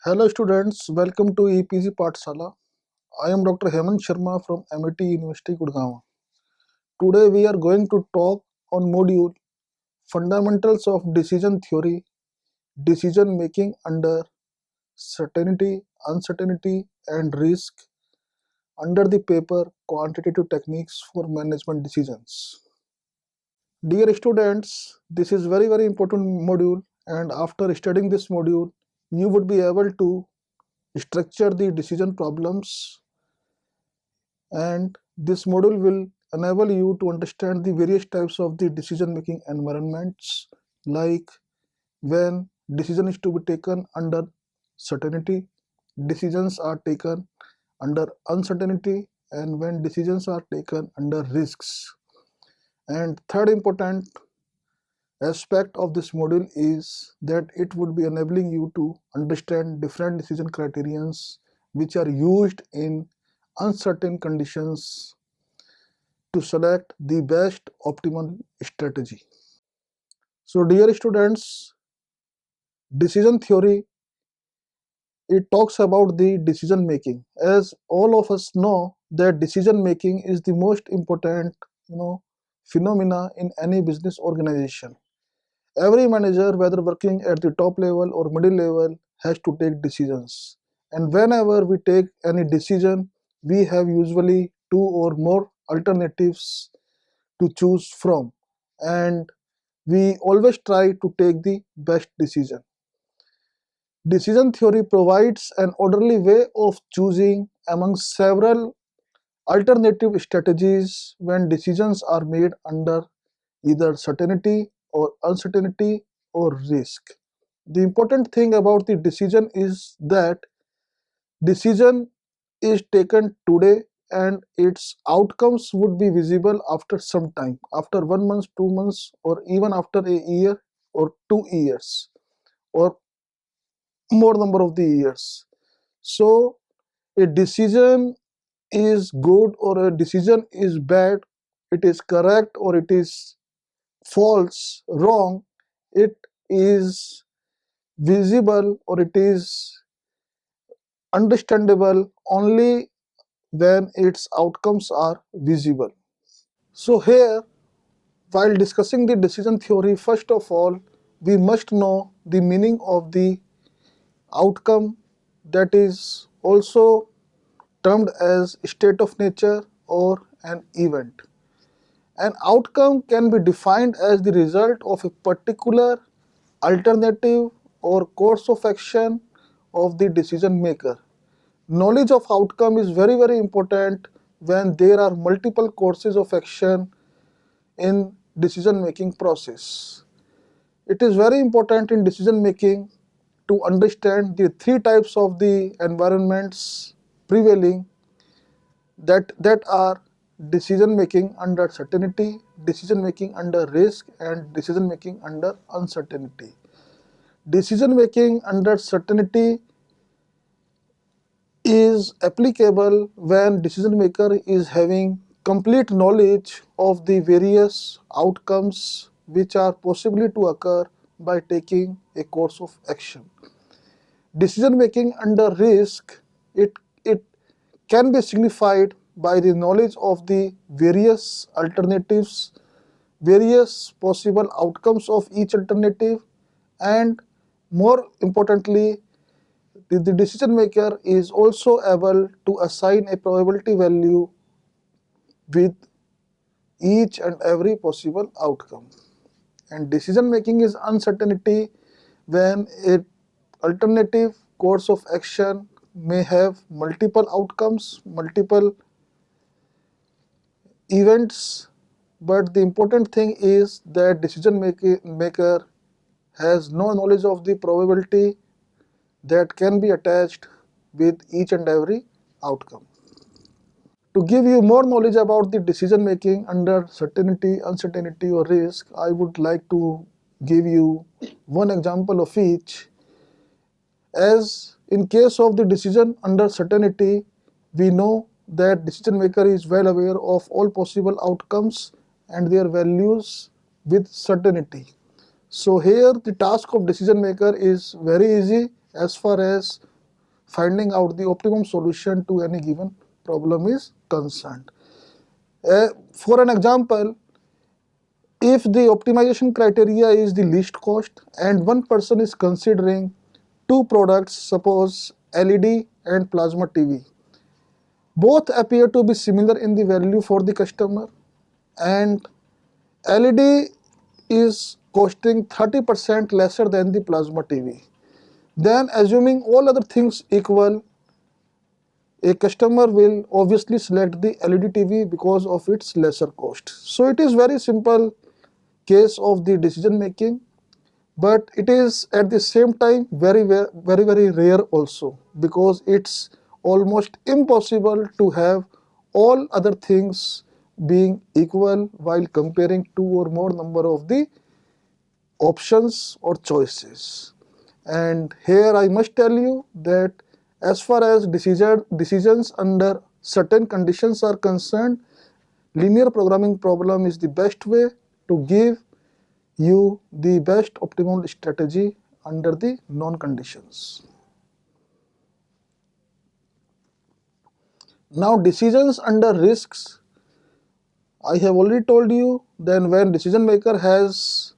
Hello students, welcome to EPG Pathshala. I am Dr. Hemant Sharma from MIT University, Gurgaon. Today we are going to talk on module Fundamentals of Decision Theory, Decision Making under Certainty, Uncertainty and Risk under the paper Quantitative Techniques for Management Decisions. Dear students, this is very important module, and after studying this module, you would be able to structure the decision problems, and this module will enable you to understand the various types of the decision making environments, like when decision is to be taken under certainty, decisions are taken under uncertainty, and when decisions are taken under risks. And third important aspect of this module is that it would be enabling you to understand different decision criterions which are used in uncertain conditions to select the best optimal strategy. So dear students, decision theory, it talks about the decision making. As all of us know that decision making is the most important phenomena in any business organization. Every manager, whether working at the top level or middle level, has to take decisions. And whenever we take any decision, we have usually two or more alternatives to choose from, and we always try to take the best decision. Decision theory provides an orderly way of choosing among several alternative strategies when decisions are made under either certainty or uncertainty or risk. The important thing about the decision is that decision is taken today and its outcomes would be visible after some time, after 1 month, 2 months, or even after a year or 2 years, or more number of the years. So a decision is good or a decision is bad, it is correct or it is false, wrong, it is visible or it is understandable only when its outcomes are visible. So here, while discussing the decision theory, first of all, we must know the meaning of the outcome, that is also termed as state of nature or an event. An outcome can be defined as the result of a particular alternative or course of action of the decision maker. Knowledge of outcome is very important when there are multiple courses of action in decision making process. It is very important in decision making to understand the three types of the environments prevailing, that are decision making under certainty, decision making under risk, and decision making under uncertainty. Decision making under certainty is applicable when decision maker is having complete knowledge of the various outcomes which are possibly to occur by taking a course of action. Decision making under risk, it can be signified by the knowledge of the various alternatives, various possible outcomes of each alternative, and more importantly, the decision maker is also able to assign a probability value with each and every possible outcome. And decision making is uncertainty when a alternative course of action may have multiple outcomes, multiple events, but the important thing is that decision maker has no knowledge of the probability that can be attached with each and every outcome. To give you more knowledge about the decision making under certainty, uncertainty or risk, I would like to give you one example of each. As in case of the decision under certainty, we know that decision maker is well aware of all possible outcomes and their values with certainty. So here the task of decision maker is very easy as far as finding out the optimum solution to any given problem is concerned. For an example, if the optimization criteria is the least cost and one person is considering two products, suppose LED and plasma TV, both appear to be similar in the value for the customer, and LED is costing 30% lesser than the plasma TV. Then, assuming all other things equal, a customer will obviously select the LED TV because of its lesser cost. So it is very simple case of the decision making, but it is at the same time very rare also, because it's almost impossible to have all other things being equal while comparing two or more number of the options or choices. And here I must tell you that as far as decisions under certain conditions are concerned, linear programming problem is the best way to give you the best optimal strategy under the known conditions. Now, decisions under risks, I have already told you, then when decision maker has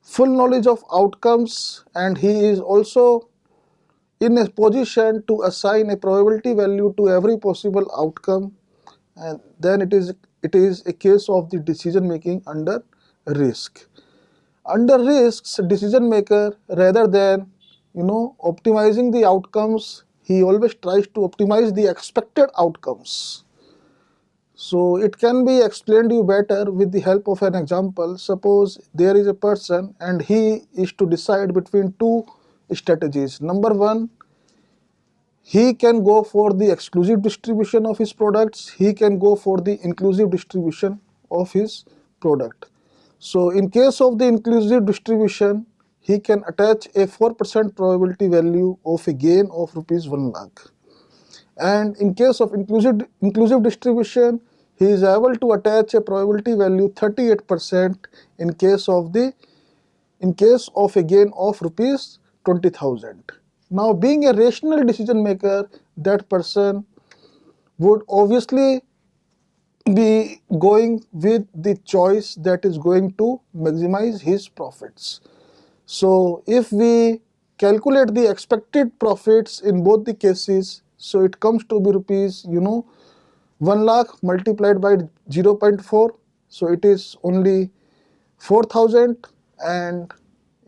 full knowledge of outcomes and he is also in a position to assign a probability value to every possible outcome, and then it is a case of the decision making under risk. Under risks, decision maker, rather than optimizing the outcomes, he always tries to optimize the expected outcomes. So it can be explained to you better with the help of an example. Suppose there is a person and he is to decide between two strategies. Number one, he can go for the exclusive distribution of his products. He can go for the inclusive distribution of his product. So in case of the inclusive distribution, he can attach a 4% probability value of a gain of rupees 1 lakh. And in case of inclusive distribution, he is able to attach a probability value 38% in case of a gain of rupees 20,000. Now, being a rational decision maker, that person would obviously be going with the choice that is going to maximize his profits. So if we calculate the expected profits in both the cases, so it comes to be rupees 1 lakh multiplied by 0.4, so it is only 4,000, and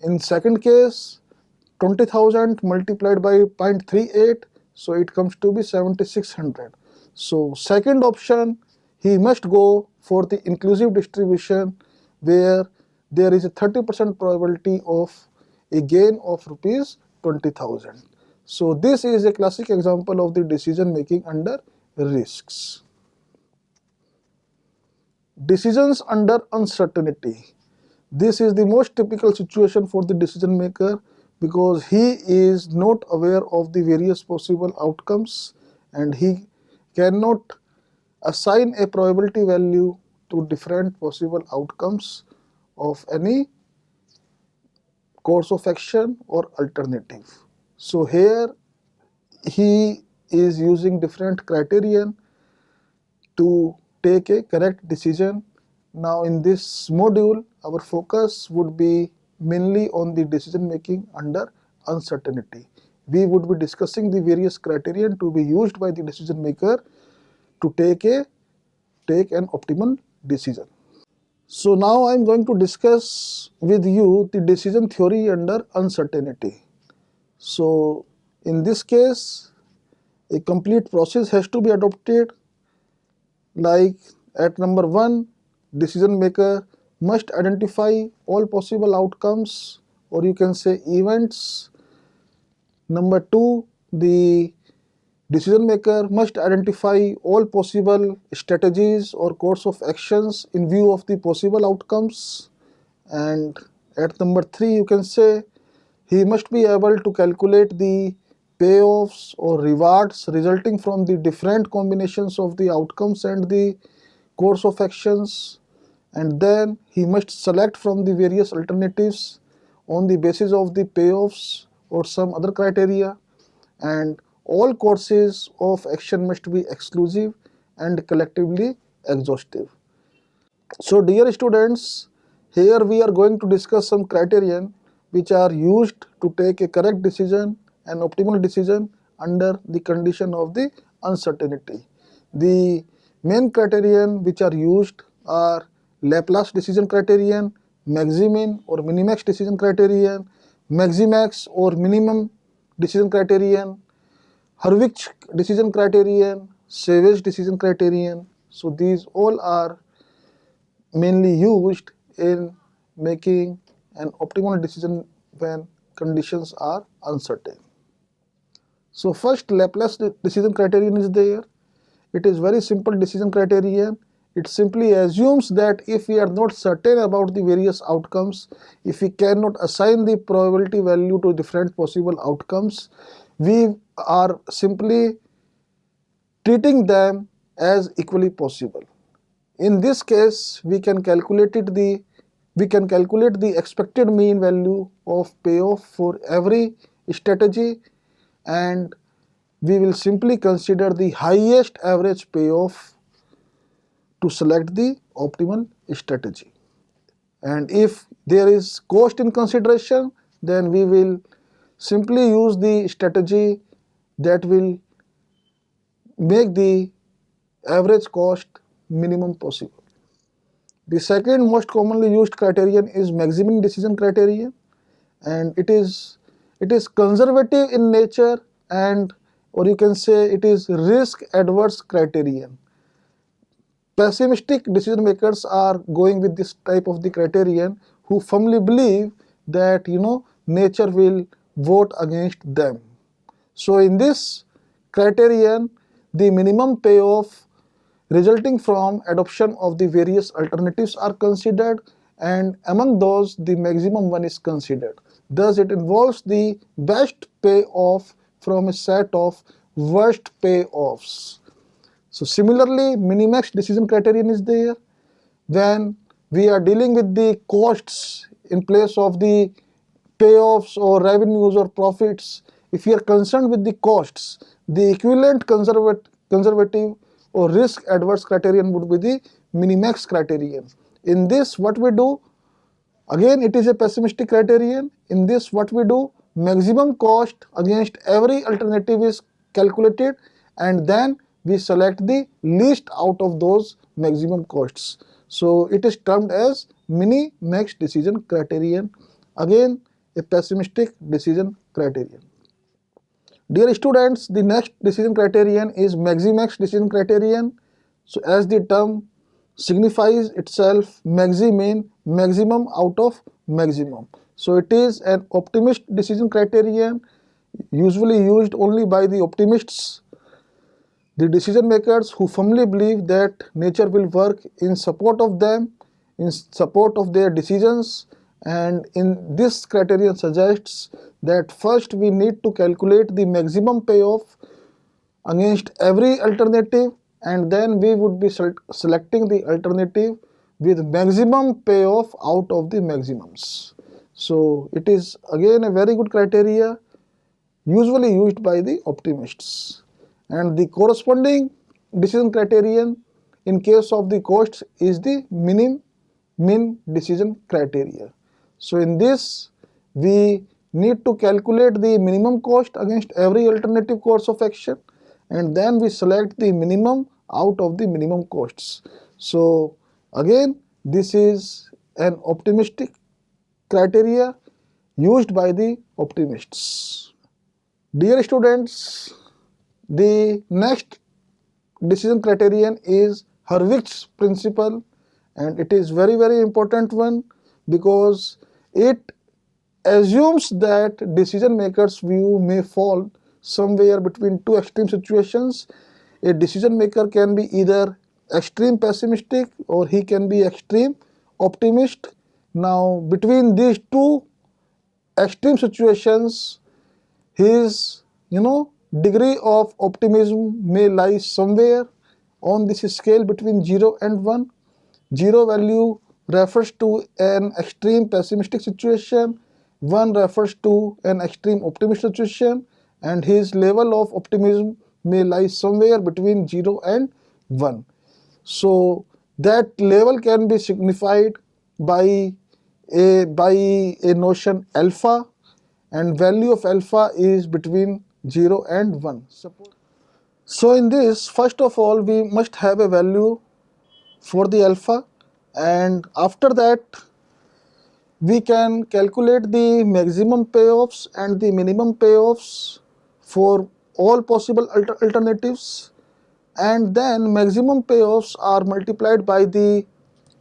in second case 20,000 multiplied by 0.38, so it comes to be 7,600. So second option, he must go for the inclusive distribution where there is a 30% probability of a gain of rupees 20,000. So this is a classic example of the decision making under risks. Decisions under uncertainty. This is the most typical situation for the decision maker, because he is not aware of the various possible outcomes and he cannot assign a probability value to different possible outcomes of any course of action or alternative. So here he is using different criterion to take a correct decision. Now in this module, our focus would be mainly on the decision making under uncertainty. We would be discussing the various criterion to be used by the decision maker to take an optimal decision. So now I am going to discuss with you the decision theory under uncertainty. So in this case, a complete process has to be adopted. Like at number 1, decision maker must identify all possible outcomes, or you can say events. Number 2, the decision maker must identify all possible strategies or course of actions in view of the possible outcomes. And at number 3, you can say he must be able to calculate the payoffs or rewards resulting from the different combinations of the outcomes and the course of actions, and then he must select from the various alternatives on the basis of the payoffs or some other criteria, and all courses of action must be exclusive and collectively exhaustive. So dear students, here we are going to discuss some criterion which are used to take a correct decision and optimal decision under the condition of the uncertainty. The main criterion which are used are Laplace decision criterion, Maximin or Minimax decision criterion, Maximax or minimum decision criterion, Hurwitz decision criterion, Savage decision criterion. So these all are mainly used in making an optimal decision when conditions are uncertain. So first, Laplace decision criterion is there. It is very simple decision criterion. It simply assumes that if we are not certain about the various outcomes, if we cannot assign the probability value to different possible outcomes, we are simply treating them as equally possible. In this case, we can calculate the expected mean value of payoff for every strategy, and we will simply consider the highest average payoff to select the optimal strategy. And if there is cost in consideration, then we will simply use the strategy that will make the average cost minimum possible. The second most commonly used criterion is maximum decision criterion, and it is conservative in nature, and or you can say it is risk adverse criterion. Pessimistic decision makers are going with this type of the criterion who firmly believe that nature will vote against them. So in this criterion, the minimum payoff resulting from adoption of the various alternatives are considered, and among those the maximum one is considered. Thus it involves the best payoff from a set of worst payoffs. So similarly, minimax decision criterion is there. When we are dealing with the costs in place of the payoffs or revenues or profits, if we are concerned with the costs, the equivalent conservative or risk adverse criterion would be the minimax criterion. In this, what we do, again it is a pessimistic criterion. In this, what we do, maximum cost against every alternative is calculated, and then we select the least out of those maximum costs. So it is termed as mini-max decision criterion, again a pessimistic decision criterion. Dear students, the next decision criterion is maximax decision criterion. So as the term signifies itself, maxi mean maximum out of maximum. So it is an optimist decision criterion, usually used only by the optimists, the decision makers who firmly believe that nature will work in support of them, in support of their decisions. And in this criterion suggests that first we need to calculate the maximum payoff against every alternative, and then we would be selecting the alternative with maximum payoff out of the maximums. So it is again a very good criteria, usually used by the optimists. And the corresponding decision criterion in case of the costs is the min decision criteria. So in this, we need to calculate the minimum cost against every alternative course of action, and then we select the minimum out of the minimum costs. So again, this is an optimistic criteria used by the optimists. Dear students, the next decision criterion is Hurwitz principle, and it is very important one because it assumes that decision makers' view may fall somewhere between two extreme situations. A decision maker can be either extreme pessimistic or he can be extreme optimist. Now between these two extreme situations, his degree of optimism may lie somewhere on this scale between 0 and 1. 0 value refers to an extreme pessimistic situation, 1 refers to an extreme optimistic situation, and his level of optimism may lie somewhere between 0 and 1. So that level can be signified by a notion alpha, and value of alpha is between 0 and 1. So in this, first of all, we must have a value for the alpha, and after that we can calculate the maximum payoffs and the minimum payoffs for all possible alternatives, and then maximum payoffs are multiplied by the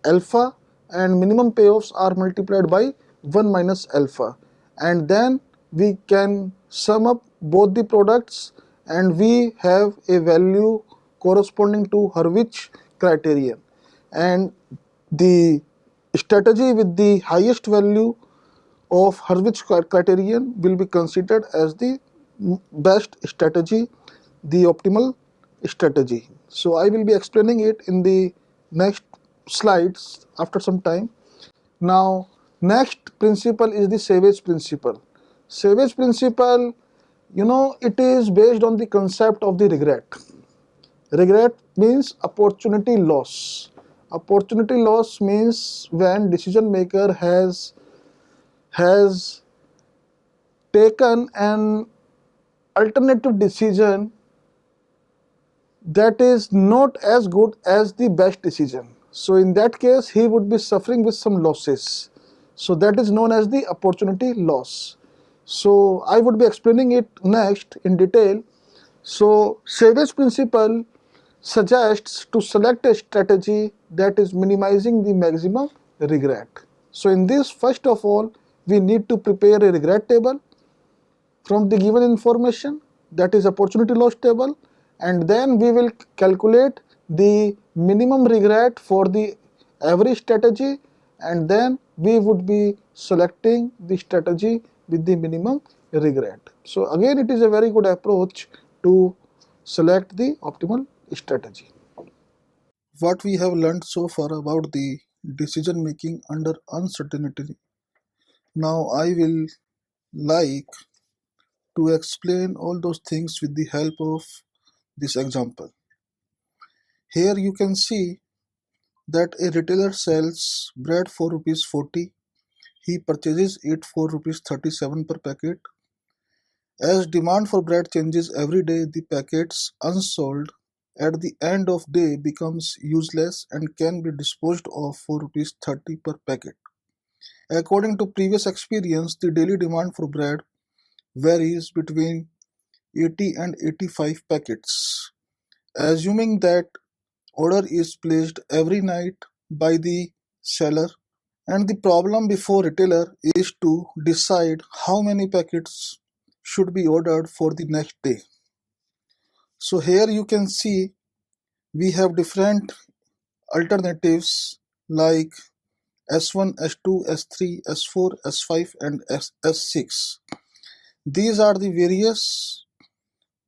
alpha and minimum payoffs are multiplied by 1 minus alpha, and then we can sum up both the products and we have a value corresponding to Hurwitz criterion, and the strategy with the highest value of Hurwitz criterion will be considered as the best strategy, the optimal strategy. So I will be explaining it in the next slides after some time. Now, next principle is the savage principle. Savage principle, it is based on the concept of the regret. Regret means opportunity loss. Opportunity loss means when decision maker has taken an alternative decision that is not as good as the best decision. So in that case, he would be suffering with some losses. So that is known as the opportunity loss. So I would be explaining it next in detail. So Savage principle suggests to select a strategy that is minimizing the maximum regret. So in this, first of all, we need to prepare a regret table from the given information, that is opportunity loss table, and then we will calculate the minimum regret for the every strategy, and then we would be selecting the strategy with the minimum regret. So again, it is a very good approach to select the optimal strategy. What we have learned so far about the decision making under uncertainty. Now I will like to explain all those things with the help of this example. Here you can see that a retailer sells bread for rupees 40. He purchases it for rupees 37 per packet. As demand for bread changes every day, the packets unsold at the end of day becomes useless and can be disposed of for rupees 30 per packet. According to previous experience, the daily demand for bread varies between 80 and 85 packets. Assuming that order is placed every night by the seller, and the problem before retailer is to decide how many packets should be ordered for the next day. So here you can see we have different alternatives like S1, S2, S3, S4, S5 and S6. These are the various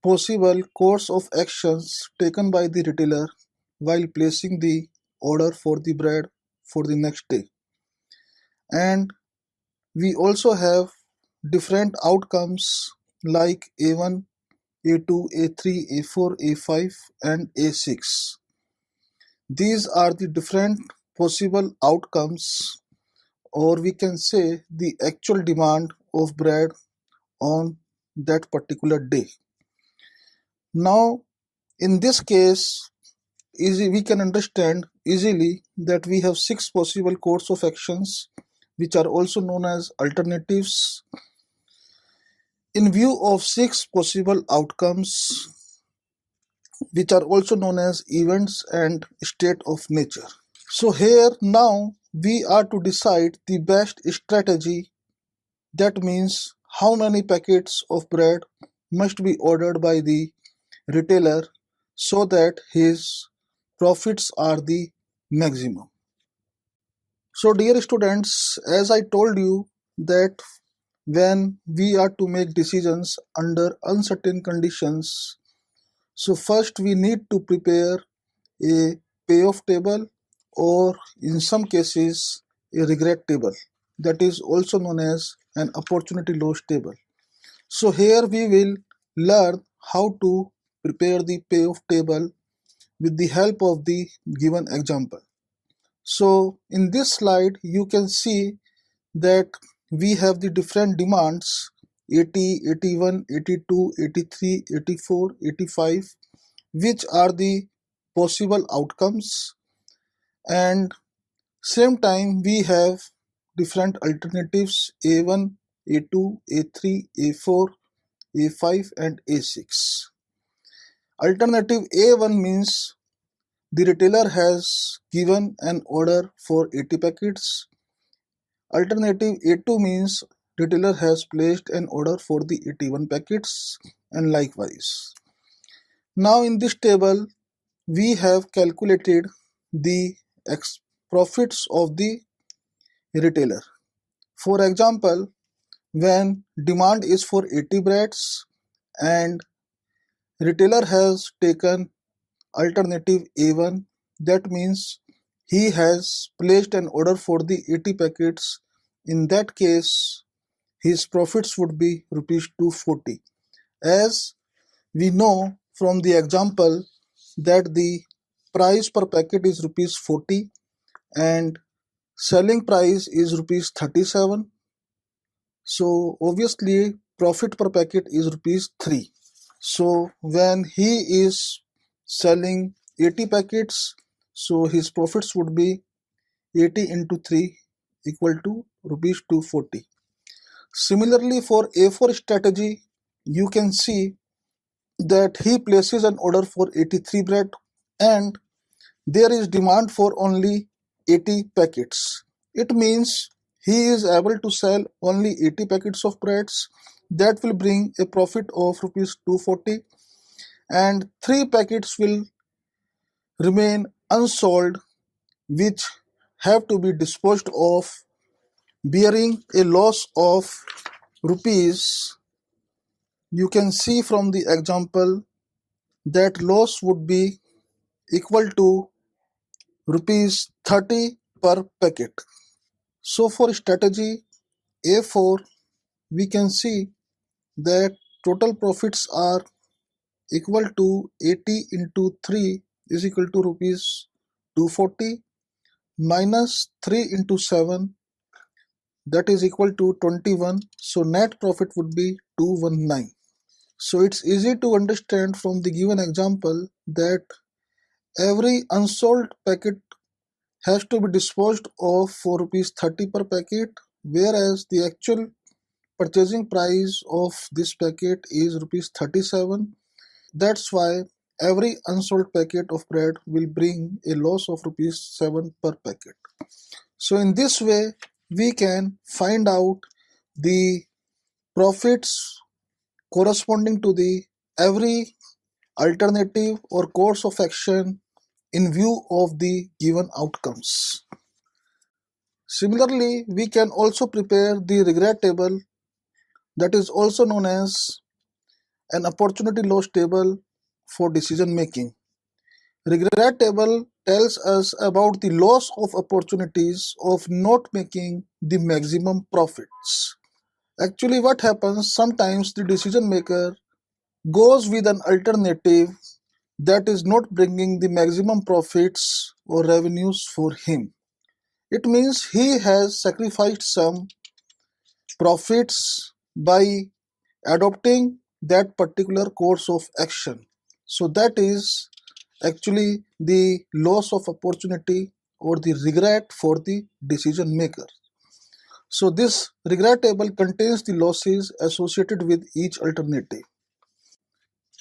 possible course of actions taken by the retailer while placing the order for the bread for the next day. And we also have different outcomes like A1, A2, A3, A4, A5 and A6. These are the different possible outcomes, or we can say the actual demand of bread on that particular day. Now in this case, we can understand easily that we have 6 possible course of actions which are also known as alternatives. In view of 6 possible outcomes which are also known as events and state of nature. So here now we are to decide the best strategy, that means how many packets of bread must be ordered by the retailer so that his profits are the maximum. So dear students, as I told you that when we are to make decisions under uncertain conditions, so first we need to prepare a payoff table, or in some cases a regret table, that is also known as an opportunity loss table. So here we will learn how to prepare the payoff table with the help of the given example. So in this slide you can see that we have the different demands 80, 81, 82, 83, 84, 85, which are the possible outcomes, and same time we have different alternatives A1, A2, A3, A4, A5 and A6. Alternative A1 means the retailer has given an order for 80 packets. Alternative A2 means retailer has placed an order for the 81 packets, and likewise. Now in this table we have calculated the profits of the retailer. For example, when demand is for 80 breads and retailer has taken alternative A1, that means he has placed an order for the 80 packets. In that case, his profits would be rupees 240. As we know from the example that the price per packet is rupees 40 and selling price is rupees 37. So obviously profit per packet is rupees 3. So when he is selling 80 packets, so his profits would be 80 into 3 equal to rupees 240. Similarly, for A4 strategy, you can see that he places an order for 83 bread and there is demand for only 80 packets. It means he is able to sell only 80 packets of breads. That will bring a profit of rupees 240, and 3 packets will remain unsold, which have to be disposed of, bearing a loss of rupees. You can see from the example that loss would be equal to rupees 30 per packet. So for strategy A4, we can see that total profits are equal to 80 into 3 is equal to rupees 240 minus 3 into 7, that is equal to 21. So net profit would be 219. So it's easy to understand from the given example that every unsold packet has to be disposed of for rupees 30 per packet, whereas the actual purchasing price of this packet is rupees 37. That's why every unsold packet of bread will bring a loss of rupees 7 per packet. So in this way we can find out the profits corresponding to the every alternative or course of action in view of the given outcomes. Similarly, we can also prepare the regret table, that is also known as an opportunity loss table for decision making. Regret table tells us about the loss of opportunities of not making the maximum profits. Actually, what happens sometimes the decision maker goes with an alternative that is not bringing the maximum profits or revenues for him. It means he has sacrificed some profits by adopting that particular course of action. So that is actually the loss of opportunity or the regret for the decision maker. So this regret table contains the losses associated with each alternative.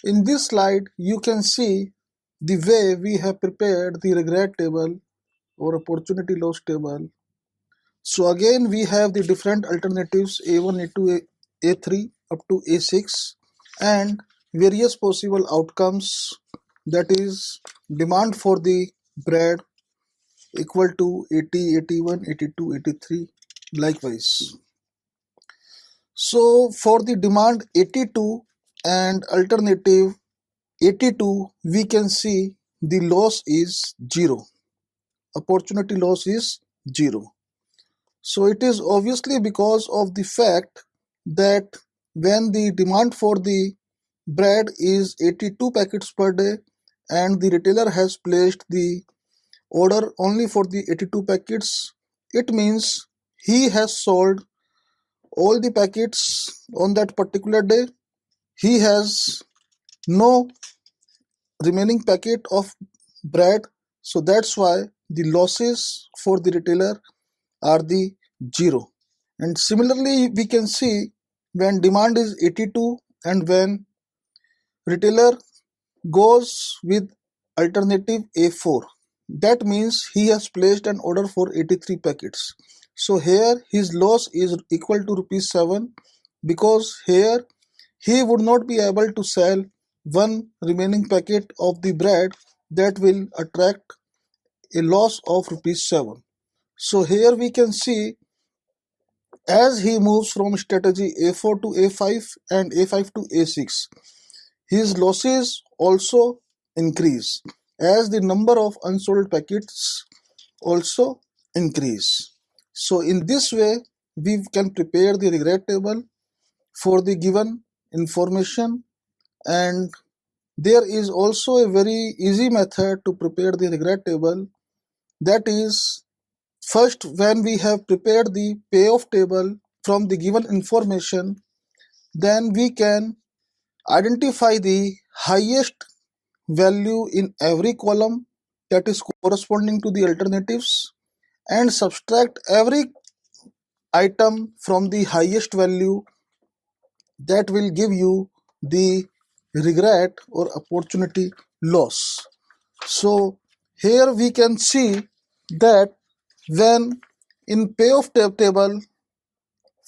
In this slide, you can see the way we have prepared the regret table or opportunity loss table. So again, we have the different alternatives A1, A2, A3 up to A6 and various possible outcomes, that is demand for the bread equal to 80, 81, 82, 83 likewise. So for the demand 82 and alternative 82, we can see the loss is 0. Opportunity loss is 0. So it is obviously because of the fact that when the demand for the bread is 82 packets per day and the retailer has placed the order only for the 82 packets, it means he has sold all the packets on that particular day. He has no remaining packet of bread, so that's why the losses for the retailer are the zero. And similarly, we can see when demand is 82 and when retailer goes with alternative A4, that means he has placed an order for 83 packets. So here his loss is equal to rupees 7 because here he would not be able to sell one remaining packet of the bread, that will attract a loss of rupees 7. So here we can see as he moves from strategy A4 to A5 and A5 to A6, his losses also increase as the number of unsold packets also increase. So in this way, we can prepare the regret table for the given information, and there is also a very easy method to prepare the regret table. That is, first when we have prepared the payoff table from the given information, then we can identify the highest value in every column that is corresponding to the alternatives and subtract every item from the highest value, that will give you the regret or opportunity loss. So here we can see that when in payoff table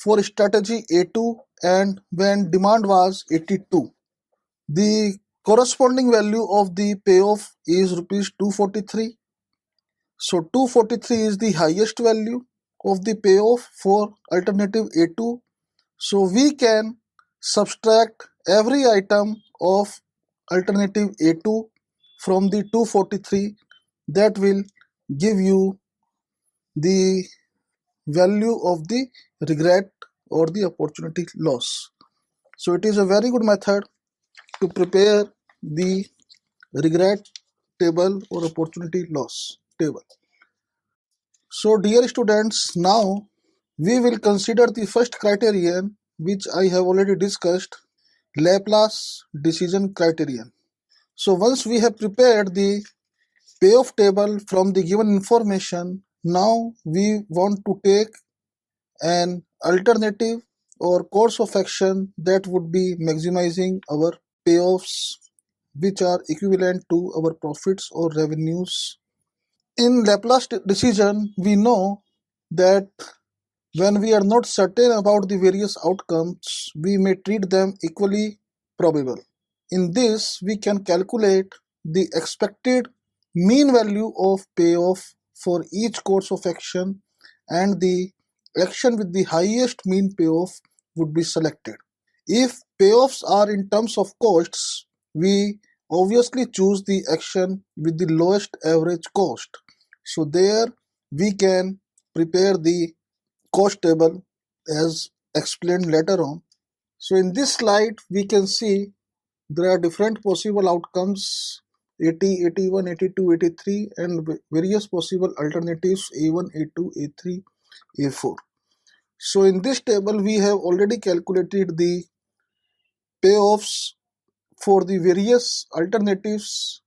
for strategy A2 and when demand was 82, the corresponding value of the payoff is rupees 243. So 243 is the highest value of the payoff for alternative A2. So we can subtract every item of alternative A2 from the 243, that will give you the value of the regret or the opportunity loss. So it is a very good method to prepare the regret table or opportunity loss table. So dear students, now we will consider the first criterion which I have already discussed, Laplace decision criterion. So once we have prepared the payoff table from the given information, now we want to take an alternative or course of action that would be maximizing our payoffs, which are equivalent to our profits or revenues. In Laplace decision, we know that when we are not certain about the various outcomes, we may treat them equally probable. In this, we can calculate the expected mean value of payoff for each course of action, and the action with the highest mean payoff would be selected. If payoffs are in terms of costs, we obviously choose the action with the lowest average cost. So there we can prepare the cost table as explained later on. So in this slide we can see there are different possible outcomes, 80, 81, 82, 83, and various possible alternatives A1, A2, A3, A4. So in this table we have already calculated the payoffs for the various alternatives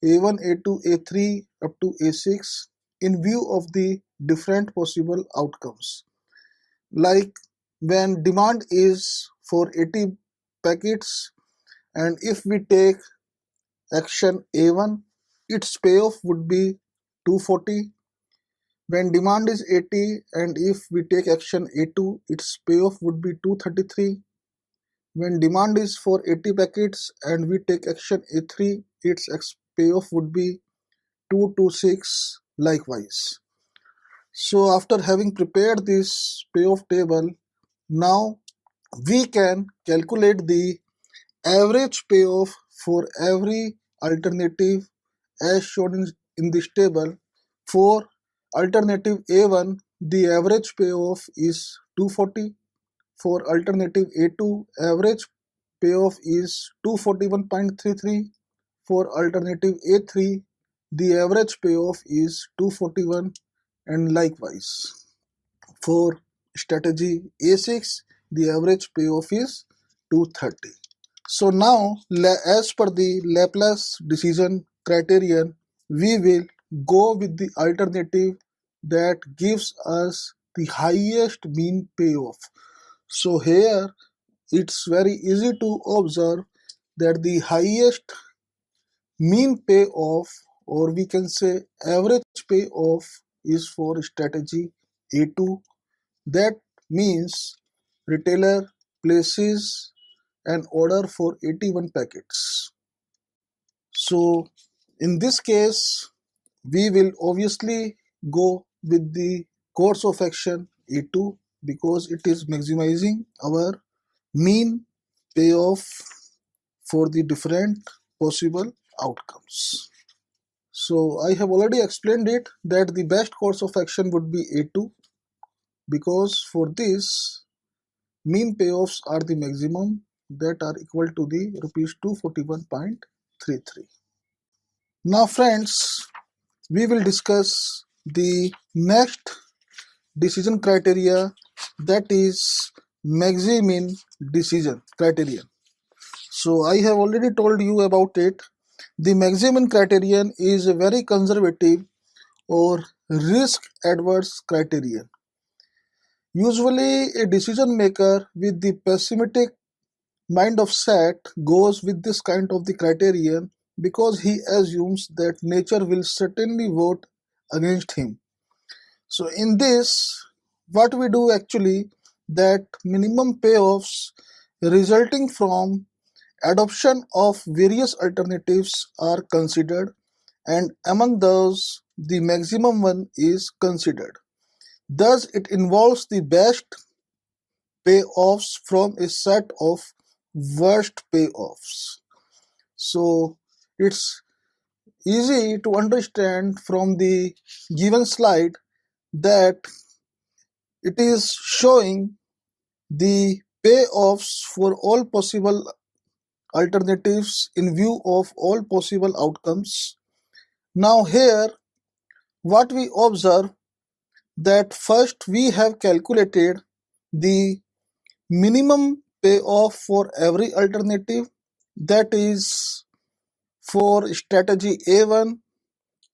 A1, A2, A3 up to A6 in view of the different possible outcomes. Like when demand is for 80 packets, and if we take action A1, its payoff would be 240. When demand is 80 and if we take action A2, its payoff would be 233. When demand is for 80 packets and we take action A3, its payoff would be 226 likewise. So after having prepared this payoff table, now we can calculate the average payoff for every alternative as shown in this table. For alternative A1, the average payoff is 240. For alternative A2, average payoff is 241.33. For alternative A3, the average payoff is 241, and likewise. For strategy A6, the average payoff is 230. So now, as per the Laplace decision criterion, we will go with the alternative that gives us the highest mean payoff. So here it's very easy to observe that the highest mean payoff, or we can say average payoff, is for strategy A2. That means retailer places an order for 81 packets. So in this case, we will obviously go with the course of action A2 because it is maximizing our mean payoff for the different possible outcomes. So I have already explained it that the best course of action would be A2 because for this mean payoffs are the maximum that are equal to the rupees 241.33. Now friends, we will discuss the next decision criteria, that is maxi-min decision criterion. So I have already told you about it. The maxi-min criterion is a very conservative or risk adverse criterion. Usually a decision maker with the pessimistic mind of set goes with this kind of the criterion because he assumes that nature will certainly vote against him. So in this, what we do actually, that minimum payoffs resulting from adoption of various alternatives are considered, and among those the maximum one is considered. Thus it involves the best payoffs from a set of worst payoffs. So it's easy to understand from the given slide that it is showing the payoffs for all possible alternatives in view of all possible outcomes. Now here what we observe, that first we have calculated the minimum payoff for every alternative, that is for strategy A1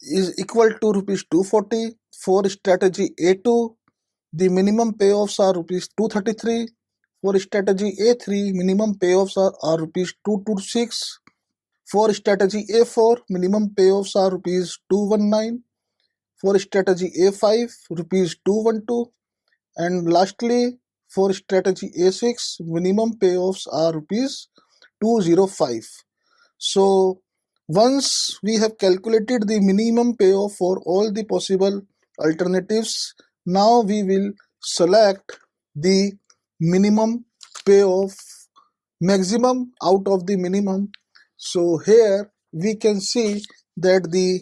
is equal to rupees 240. For strategy A2, the minimum payoffs are rupees 233. For strategy A3, minimum payoffs are rupees 226. For strategy A4, minimum payoffs are rupees 219. For strategy A5, rupees 212. And lastly, for strategy A6, minimum payoffs are rupees 205. So once we have calculated the minimum payoff for all the possible alternatives, now we will select the minimum payoff, maximum out of the minimum. So here we can see that the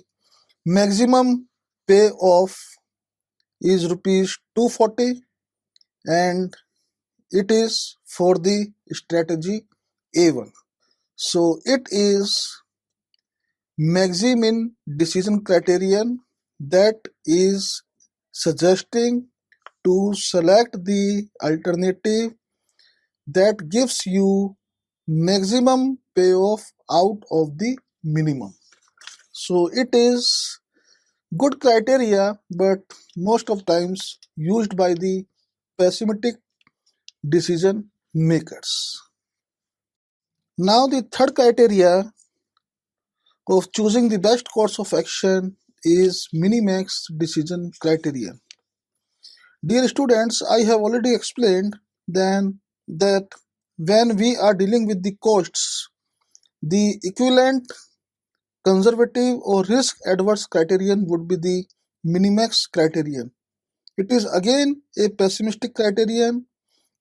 maximum payoff is rupees 240, and it is for the strategy A1. So it is maxi-min decision criterion that is suggesting to select the alternative that gives you maximum payoff out of the minimum. So it is good criteria, but most of times used by the pessimistic decision makers. Now the third criteria of choosing the best course of action is minimax decision criterion. Dear students, I have already explained then that when we are dealing with the costs, the equivalent conservative or risk adverse criterion would be the minimax criterion. It is again a pessimistic criterion.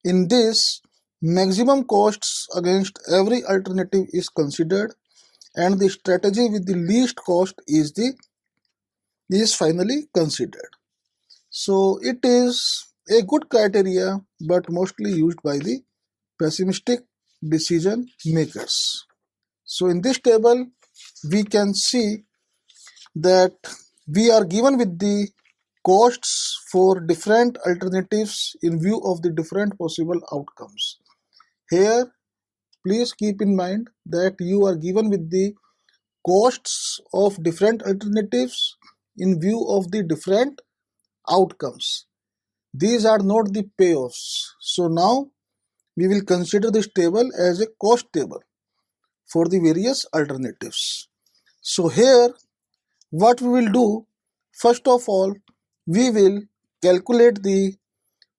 In this, maximum costs against every alternative is considered, and the strategy with the least cost is finally considered. So it is a good criteria, but mostly used by the pessimistic decision makers. So in this table, we can see that we are given with the costs for different alternatives in view of the different possible outcomes. Here, please keep in mind that you are given with the costs of different alternatives in view of the different outcomes. These are not the payoffs. So now we will consider this table as a cost table for the various alternatives. So here what we will do, first of all, we will calculate the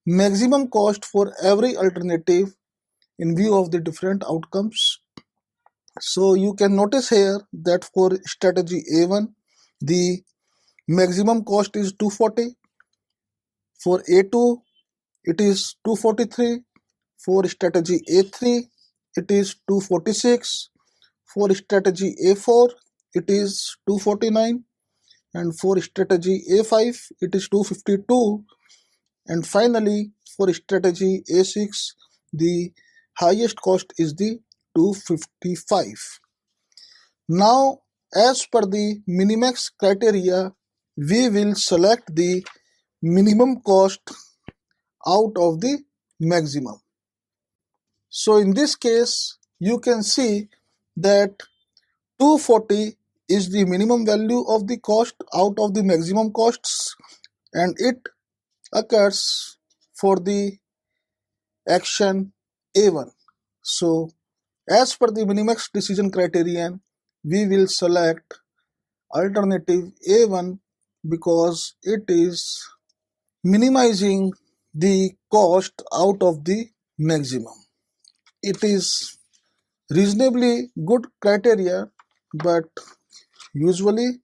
maximum cost for every alternative in view of the different outcomes. So you can notice here that for strategy A1, the maximum cost is 240. For A2, it is 243. For strategy A3, it is 246. For strategy A4, it is 249. And for strategy A5, it is 252. And finally, for strategy A6, the highest cost is the 255. Now, as per the minimax criteria, we will select the minimum cost out of the maximum. So in this case, you can see that 240 is the minimum value of the cost out of the maximum costs, and it occurs for the action A1. So as per the minimax decision criterion, we will select alternative A1 because it is minimizing the cost out of the maximum. It is reasonably good criteria, but usually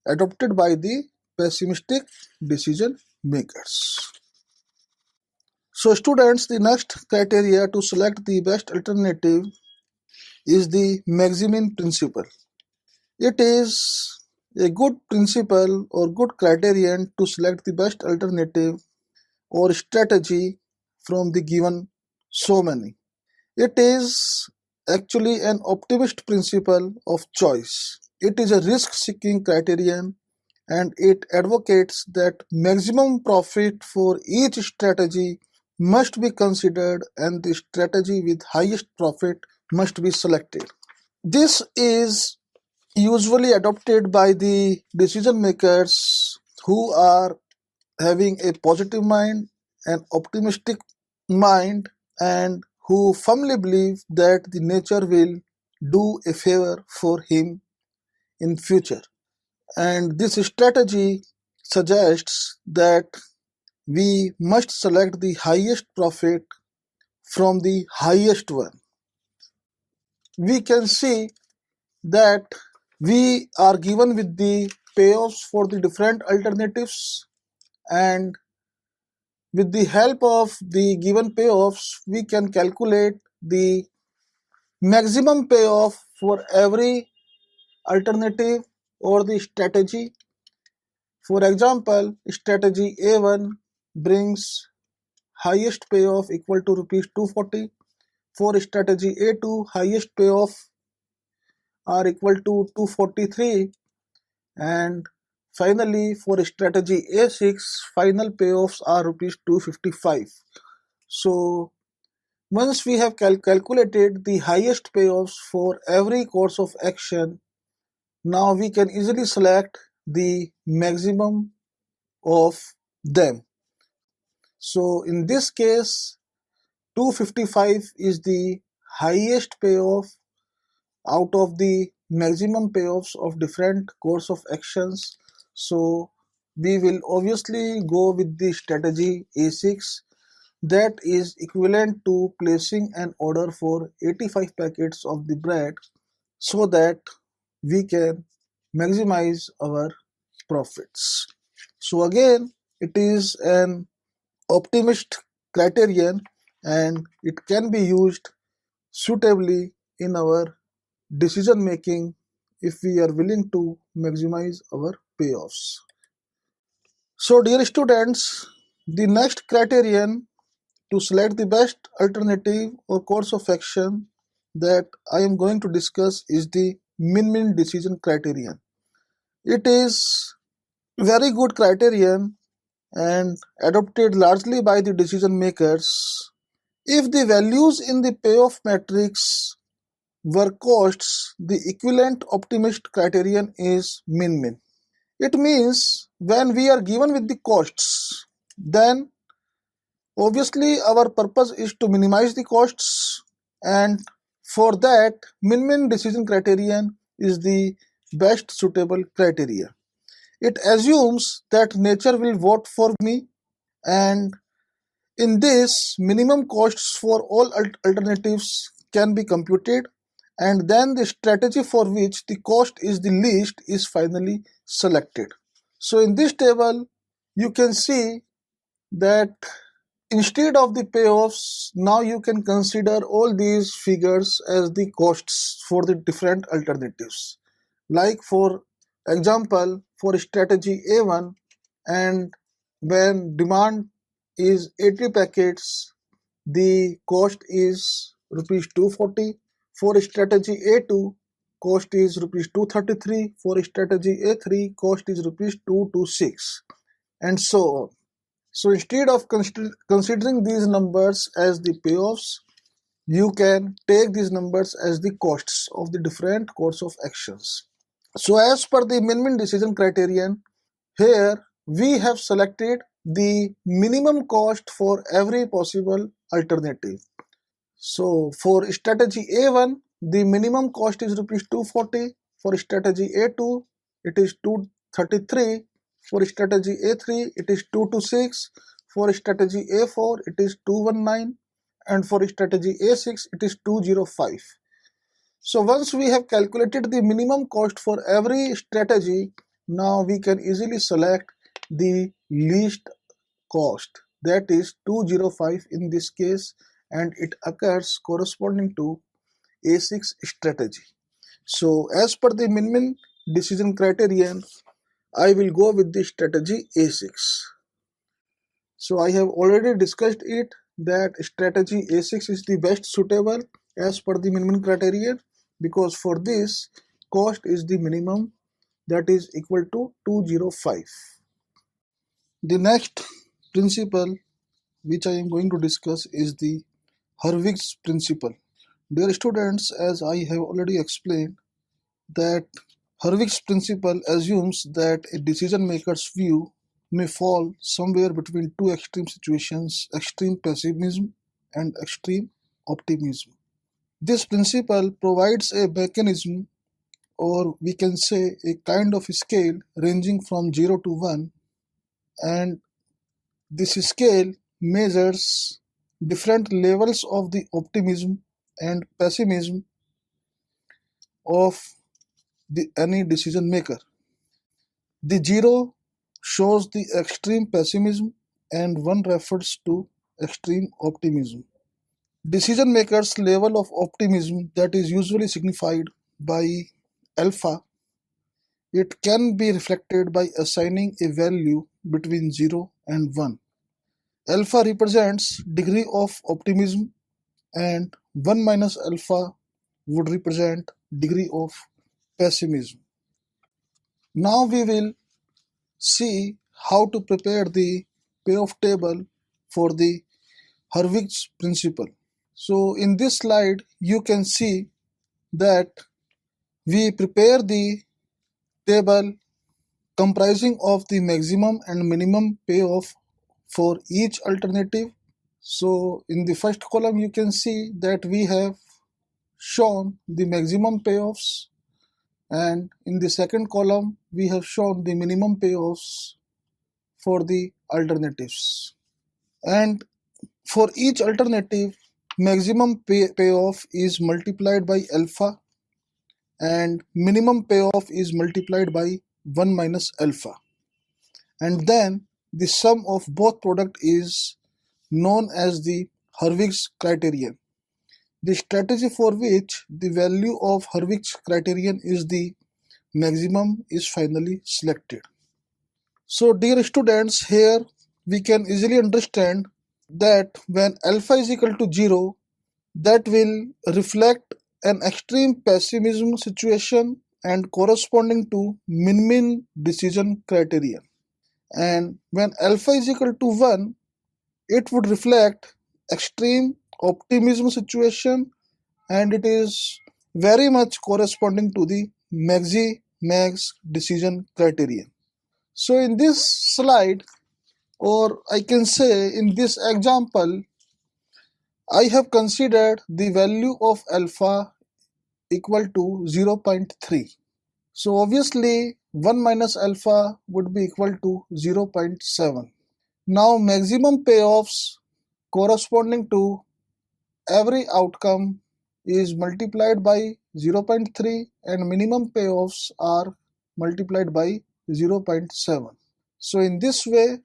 adopted by the pessimistic decision makers. So students, the next criteria to select the best alternative is the maximum principle. It is a good principle or good criterion to select the best alternative or strategy from the given so many. It is actually an optimist principle of choice. It is a risk-seeking criterion, and it advocates that maximum profit for each strategy must be considered and the strategy with highest profit must be selected. This is usually adopted by the decision makers who are having a positive mind, an optimistic mind, and who firmly believe that the nature will do a favor for him in future. And this strategy suggests that we must select the highest profit from the highest one. We can see that we are given with the payoffs for the different alternatives, and with the help of the given payoffs, we can calculate the maximum payoff for every alternative or the strategy. For example, strategy A1 brings highest payoff equal to rupees 240. For strategy A2, highest payoff are equal to 243, and finally for strategy A6, final payoffs are rupees 255. So once we have calculated the highest payoffs for every course of action, now we can easily select the maximum of them. So in this case, 255 is the highest payoff out of the maximum payoffs of different course of actions. So we will obviously go with the strategy A6, that is equivalent to placing an order for 85 packets of the bread so that we can maximize our profits. So again, it is an optimist criterion and it can be used suitably in our decision making if we are willing to maximize our payoffs. So dear students, the next criterion to select the best alternative or course of action that I am going to discuss is the min-min decision criterion. It is very good criterion and adopted largely by the decision makers. If the values in the payoff matrix were costs, the equivalent optimist criterion is min-min. It means when we are given with the costs, then obviously our purpose is to minimize the costs, and for that min-min decision criterion is the best suitable criteria. It assumes that nature will vote for me, and in this minimum costs for all alternatives can be computed, and then the strategy for which the cost is the least is finally selected. So in this table you can see that instead of the payoffs, now you can consider all these figures as the costs for the different alternatives. Like for example, for strategy A1, and when demand is 80 packets, the cost is rupees 240. For strategy A2, cost is rupees 233. For strategy A3, cost is rupees 226, and so on. So instead of considering these numbers as the payoffs, you can take these numbers as the costs of the different course of actions. So as per the min-min decision criterion, here we have selected the minimum cost for every possible alternative. So for strategy A1, the minimum cost is rupees 240. For strategy A2, it is 233. For strategy A3, it is 226. For strategy A4, it is 219. And for strategy A6, it is 205. So once we have calculated the minimum cost for every strategy, now we can easily select the least cost, that is 205 in this case, and it occurs corresponding to A6 strategy. So as per the min-min decision criterion, I will go with the strategy A6. So I have already discussed it that strategy A6 is the best suitable as per the min-min criterion, because for this cost is the minimum, that is equal to 205. The next principle which I am going to discuss is the Hurwitz's principle. Dear students, as I have already explained, that Hurwitz's principle assumes that a decision maker's view may fall somewhere between two extreme situations, extreme pessimism and extreme optimism. This principle provides a mechanism, or we can say a kind of scale ranging from 0 to 1, and this scale measures different levels of the optimism and pessimism of any decision maker. The 0 shows the extreme pessimism and 1 refers to extreme optimism. Decision makers' level of optimism, that is usually signified by alpha, it can be reflected by assigning a value between 0 and 1. Alpha represents degree of optimism and 1 minus alpha would represent degree of pessimism. Now we will see how to prepare the payoff table for the Hurwitz's principle. So in this slide you can see that we prepare the table comprising of the maximum and minimum payoff for each alternative. So in the first column you can see that we have shown the maximum payoffs, and in the second column we have shown the minimum payoffs for the alternatives. And for each alternative, maximum payoff is multiplied by alpha and minimum payoff is multiplied by 1 minus alpha, and then the sum of both product is known as the Hurwitz's criterion. The strategy for which the value of Hurwitz's criterion is the maximum is finally selected. So dear students, here we can easily understand that when alpha is equal to 0, that will reflect an extreme pessimism situation and corresponding to min-min decision criterion. And when alpha is equal to 1, it would reflect extreme optimism situation, and it is very much corresponding to the maxi-max decision criterion. So in this slide, or I can say in this example, I have considered the value of alpha equal to 0.3. So obviously 1 minus alpha would be equal to 0.7. Now maximum payoffs corresponding to every outcome is multiplied by 0.3 and minimum payoffs are multiplied by 0.7. So in this way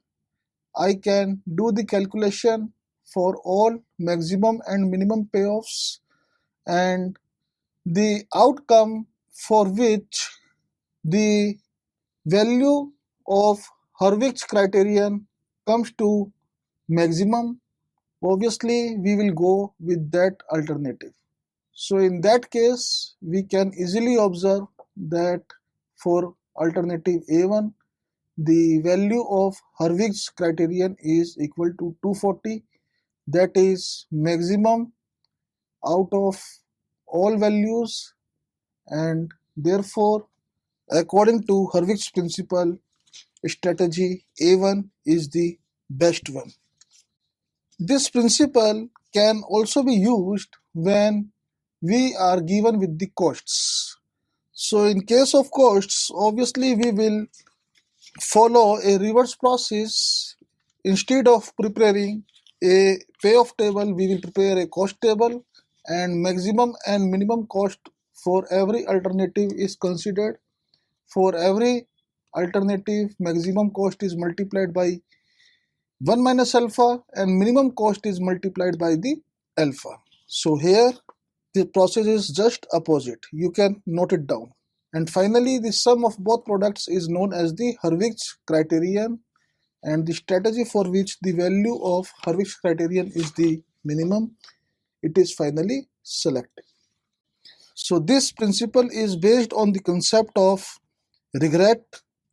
I can do the calculation for all maximum and minimum payoffs, and the outcome for which the value of Hurwitz's criterion comes to maximum, obviously we will go with that alternative. So in that case we can easily observe that for alternative A1 the value of Hurwitz's criterion is equal to 240, that is maximum out of all values, and therefore according to Hurwitz's principle, strategy A1 is the best one. This principle can also be used when we are given with the costs. So in case of costs, obviously we will follow a reverse process. Instead of preparing a payoff table, we will prepare a cost table, and maximum and minimum cost for every alternative is considered. For every alternative, maximum cost is multiplied by 1 minus alpha and minimum cost is multiplied by the alpha. So here the process is just opposite. You can note it down. And finally, the sum of both products is known as the Hurwitz's criterion, and the strategy for which the value of Hurwitz's criterion is the minimum, it is finally selected. So this principle is based on the concept of regret,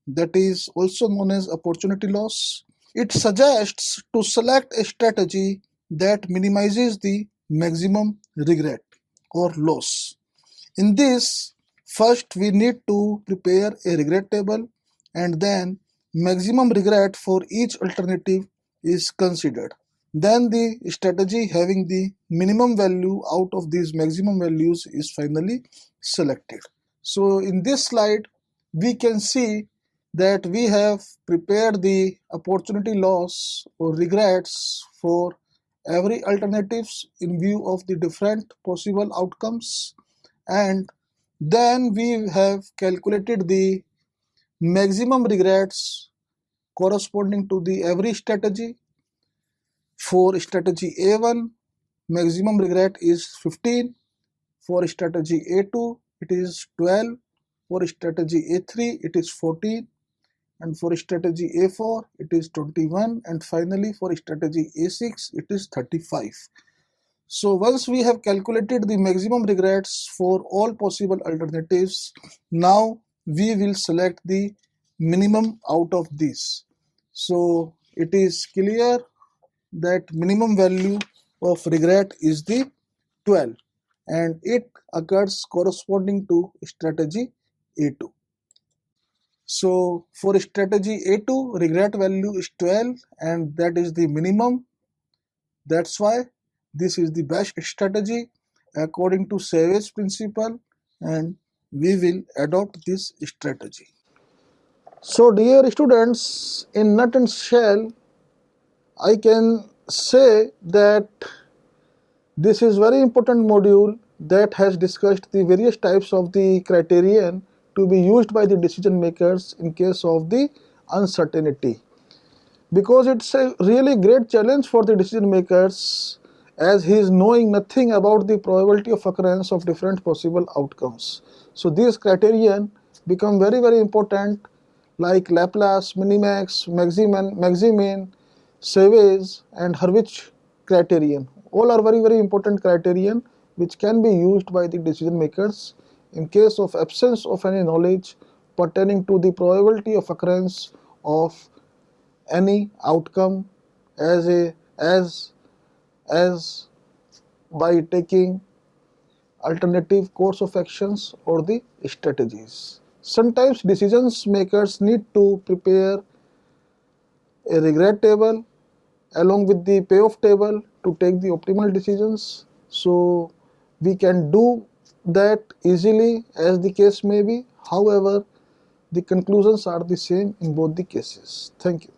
that is also known as opportunity loss. It suggests to select a strategy that minimizes the maximum regret or loss. In this, first we need to prepare a regret table, and then maximum regret for each alternative is considered. Then the strategy having the minimum value out of these maximum values is finally selected. So in this slide we can see that we have prepared the opportunity loss or regrets for every alternatives in view of the different possible outcomes, and then we have calculated the maximum regrets corresponding to the every strategy. For strategy A1, maximum regret is 15. For strategy A2, it is 12. For strategy A3, it is 14. And for strategy A4, it is 21. And finally, for strategy A6, it is 35. So once we have calculated the maximum regrets for all possible alternatives, now we will select the minimum out of these. So it is clear that minimum value of regret is the 12, and it occurs corresponding to strategy A2. So for strategy A2, regret value is 12 and that is the minimum. That's why this is the best strategy according to Savage's principle, and we will adopt this strategy. So dear students, in nut and shell, I can say that this is very important module that has discussed the various types of the criterion to be used by the decision makers in case of the uncertainty, because it's a really great challenge for the decision makers as he is knowing nothing about the probability of occurrence of different possible outcomes. So these criterion become very important, like Laplace, Minimax, Maximin, Savage and Hurwitz criterion. All are very important criterion which can be used by the decision makers in case of absence of any knowledge pertaining to the probability of occurrence of any outcome as by taking alternative course of actions or the strategies. Sometimes decisions makers need to prepare a regret table along with the payoff table to take the optimal decisions. So we can do that easily as the case may be. However, the conclusions are the same in both the cases. Thank you.